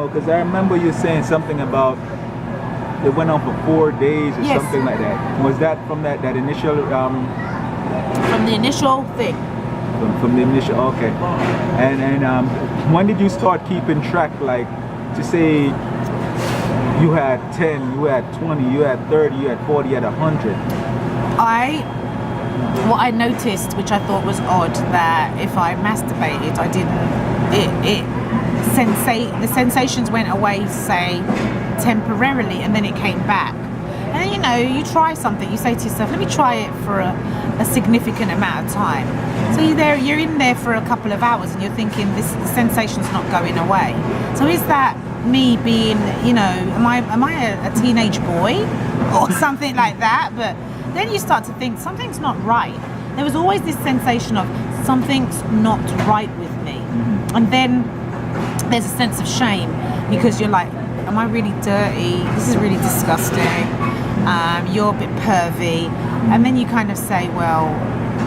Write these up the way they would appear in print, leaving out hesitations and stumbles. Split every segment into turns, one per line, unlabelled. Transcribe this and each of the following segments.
know, because I remember you saying something about it went on for 4 days or
Yes.
something like that. Was that from that initial?
From the initial thing.
From the initial, okay. And when did you start keeping track, like, to say you had 10, you had 20, you had 30, you had 40, you had 100?
What I noticed, which I thought was odd, that if I masturbated, I didn't, the sensations went away, say, temporarily, and then it came back. And then, you know, you try something, you say to yourself, let me try it for a significant amount of time. So you're in there for a couple of hours and you're thinking, the sensation's not going away. So is that me being, you know, am I a teenage boy or something like that? But then you start to think something's not right. There was always this sensation of something's not right with me. And then there's a sense of shame because you're like, am I really dirty? This is really disgusting. You're a bit pervy. And then you kind of say, well,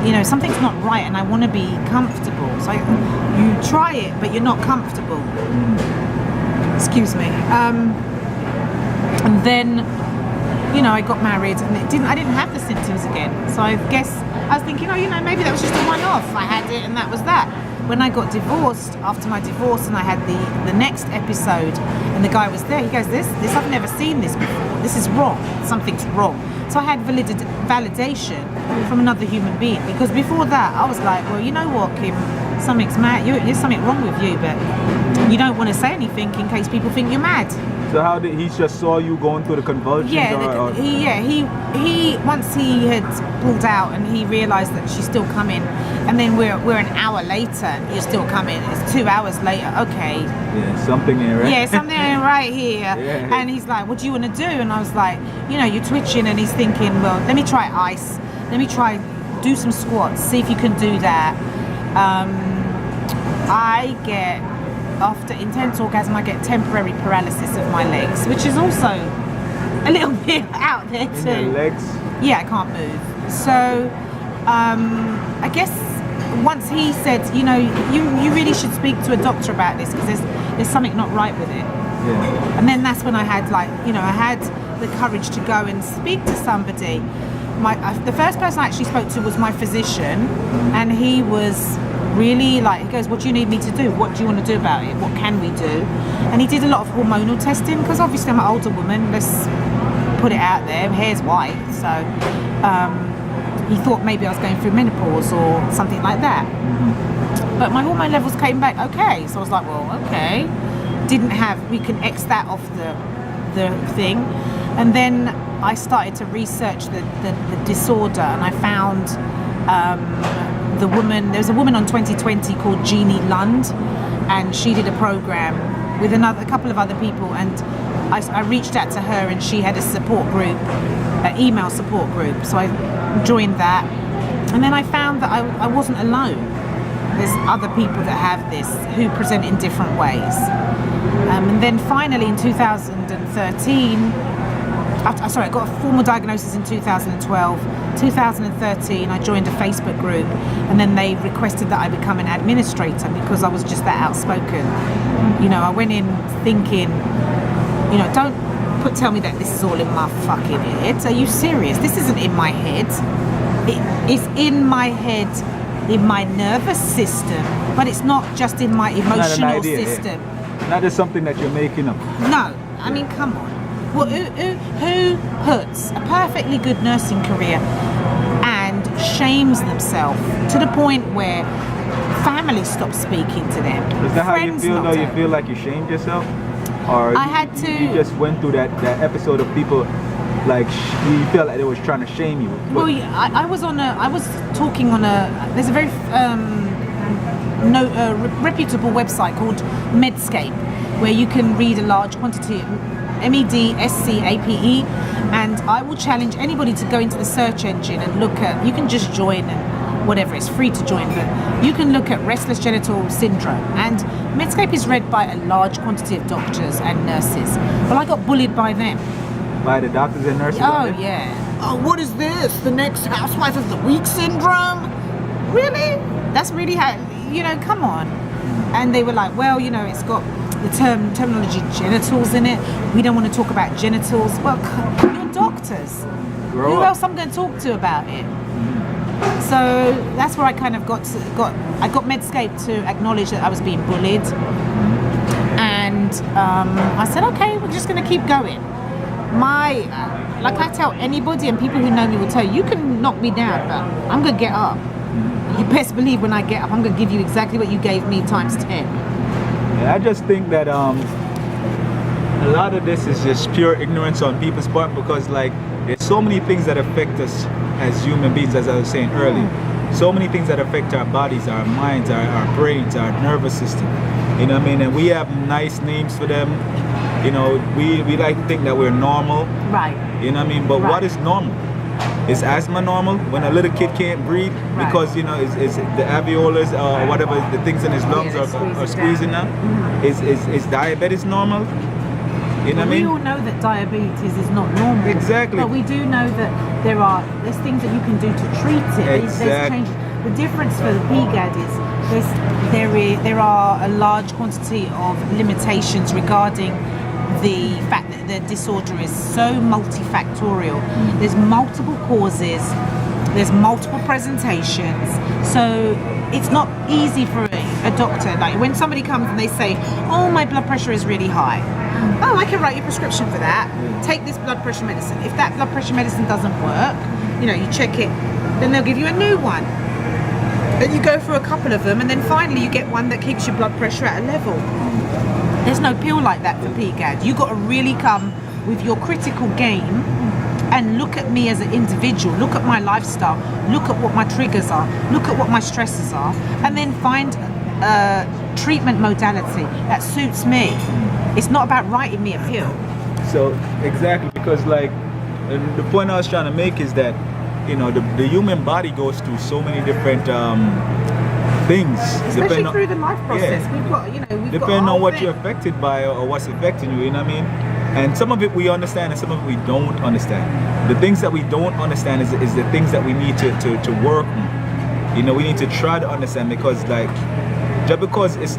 you know, something's not right and I want to be comfortable. So you try it, but you're not comfortable. Excuse me. And then, you know, I got married and I didn't have the symptoms again. So I guess I was thinking, oh, you know, maybe that was just a one-off. I had it and that was that. When I got divorced, after my divorce, and I had the next episode, and the guy was there, he goes, this I've never seen this before. This is wrong. Something's wrong. So I had validation from another human being, because before that, I was like, well, you know what, Kim, something's mad. There's something wrong with you, but you don't want to say anything in case people think you're mad.
So how did he just saw you going through the convulsions?
He once he had pulled out and he realised that she's still coming, and then we're an hour later and you're still coming. It's 2 hours later. Okay.
Yeah, something ain't right.
Yeah, something ain't right here.
Yeah.
And he's like, what do you want to do? And I was like, you know, you're twitching, and he's thinking, well, let me try ice. Let me try do some squats. See if you can do that. I get. After intense orgasm, I get temporary paralysis of my legs, which is also a little bit out there too.
In your legs?
Yeah, I can't move. So I guess once he said, you know, you really should speak to a doctor about this because there's something not right with it.
Yeah.
And then that's when I had, like, you know, I had the courage to go and speak to somebody. The first person I actually spoke to was my physician, and he was really like, he goes, what do you need me to do? What do you want to do about it? What can we do? And he did a lot of hormonal testing, because obviously I'm an older woman, let's put it out there, hair's white, so he thought maybe I was going through menopause or something like that. But my hormone levels came back okay, so I was like, well, okay, we can X that off the thing. And then I started to research the disorder, and I found there was a woman on 2020 called Jeannie Lund, and she did a program with a couple of other people, and I reached out to her, and she had a support group, an email support group, so I joined that, and then I found that I wasn't alone. There's other people that have this who present in different ways. And then finally in 2013, I got a formal diagnosis in 2012. 2013, I joined a Facebook group, and then they requested that I become an administrator because I was just that outspoken. You know, I went in thinking, you know, don't tell me that this is all in my fucking head. Are you serious? This isn't in my head. It is in my head, in my nervous system, but it's not just in my emotional system.
Yeah. Not just something that you're making up.
No, I mean, come on. Well, who puts a perfectly good nursing career and shames themselves to the point where family stops speaking to them?
Is that how you feel, though? You feel like you shamed yourself? Or you just went through that episode of people, like, you felt like they was trying to shame you?
Well, I was talking on there's a very reputable website called Medscape, where you can read a large quantity of MEDSCAPE, and I will challenge anybody to go into the search engine and look at, you can just join and whatever, it's free to join, but you can look at restless genital syndrome, and Medscape is read by a large quantity of doctors and nurses. Well, I got bullied by them.
By the doctors and nurses?
Oh, yeah. Oh, what is this? The next housewife of the week syndrome? Really? That's really how, you know, come on. And they were like, well, you know, it's got terminology genitals in it. We don't want to talk about genitals. Well, you're doctors. Who else I'm going to talk to about it? So that's where I kind of got Medscape to acknowledge that I was being bullied, and I said, okay, we're just going to keep going. Like I tell anybody, and people who know me will tell you can knock me down, but I'm going to get up. You best believe when I get up, I'm going to give you exactly what you gave me times 10.
Yeah, I just think that a lot of this is just pure ignorance on people's part, because like there's so many things that affect us as human beings, as I was saying earlier. So many things that affect our bodies, our minds, our brains, our nervous system. You know what I mean? And we have nice names for them. You know, we like to think that we're normal.
Right.
You know what I mean? But what is normal? Is asthma normal when a little kid can't breathe because, you know, is the alveolus or whatever, the things in his lungs are squeezing out? Is diabetes normal? You know what I mean?
We all know that diabetes is not normal.
Exactly.
But we do know that there's things that you can do to treat it.
Exactly.
The difference for the PGAD is there are a large quantity of limitations regarding the fact that the disorder is so multifactorial. There's multiple causes, there's multiple presentations, so it's not easy for a doctor. Like when somebody comes and they say, oh, my blood pressure is really high. Oh, I can write you a prescription for that. Take this blood pressure medicine. If that blood pressure medicine doesn't work, you know, you check it, then they'll give you a new one. Then you go through a couple of them, and then finally you get one that keeps your blood pressure at a level. There's no pill like that for PGAD. You got to really come with your critical game and look at me as an individual, look at my lifestyle, look at what my triggers are, look at what my stresses are, and then find a treatment modality that suits me. It's not about writing me a pill.
So exactly, because like the point I was trying to make is that, you know, the human body goes through so many different things,
especially through the life process.
Yeah.
We've got, you know,
depending on what you're affected by or what's affecting you, you know what I mean? And some of it we understand and some of it we don't understand. The things that we don't understand is the things that we need to work on. You know, we need to try to understand, because like, just because it's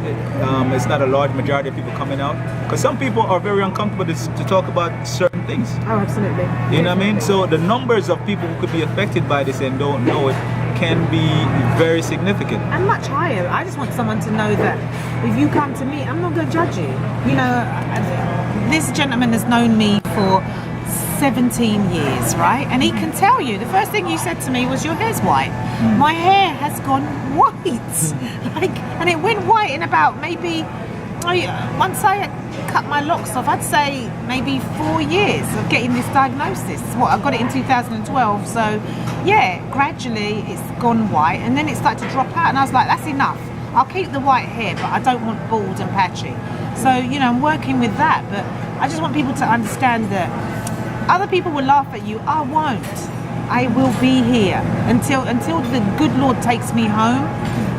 not a large majority of people coming out, because some people are very uncomfortable to talk about certain things.
Oh, absolutely.
You know what I mean? So the numbers of people who could be affected by this and don't know it can be very significant.
And much higher. I just want someone to know that if you come to me, I'm not going to judge you. You know, this gentleman has known me for 17 years, right? And he can tell you, the first thing you said to me was, your hair's white. My hair has gone white. And it went white in about maybe, once I cut my locks off, I'd say maybe 4 years of getting this diagnosis. I got it in 2012, so yeah, gradually it's gone white, and then it started to drop out, and I was like, that's enough. I'll keep the white hair, but I don't want bald and patchy. So, you know, I'm working with that, but I just want people to understand that other people will laugh at you. I won't. I will be here until the good Lord takes me home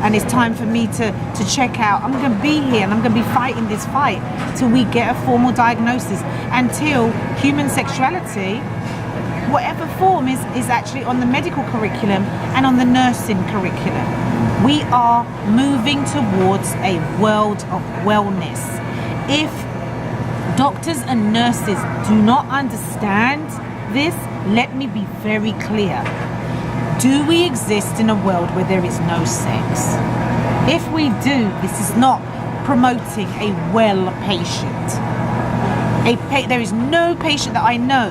and it's time for me to check out. I'm going to be here, and I'm going to be fighting this fight till we get a formal diagnosis, until human sexuality, whatever form, is actually on the medical curriculum and on the nursing curriculum. We are moving towards a world of wellness. If doctors and nurses do not understand this, let me be very clear. Do we exist in a world where there is no sex? If we do, this is not promoting a well patient. There is no patient that I know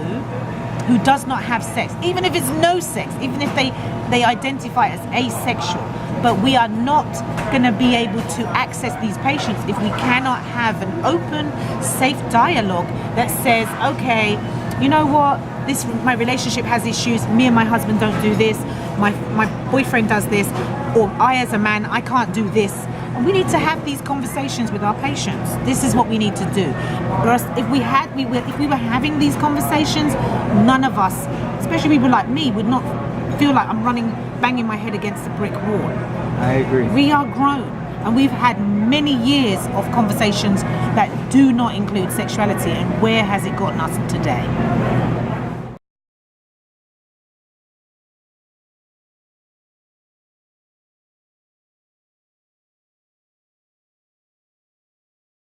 who does not have sex, even if it's no sex, even if they identify as asexual. But we are not going to be able to access these patients if we cannot have an open, safe dialogue that says, okay, you know what, my relationship has issues, me and my husband don't do this, my boyfriend does this, or I as a man, I can't do this. And we need to have these conversations with our patients. This is what we need to do. Whereas if we were having these conversations, none of us, especially people like me, would not feel like I'm banging my head against a brick wall.
I agree.
We are grown, and we've had many years of conversations that do not include sexuality, and where has it gotten us today?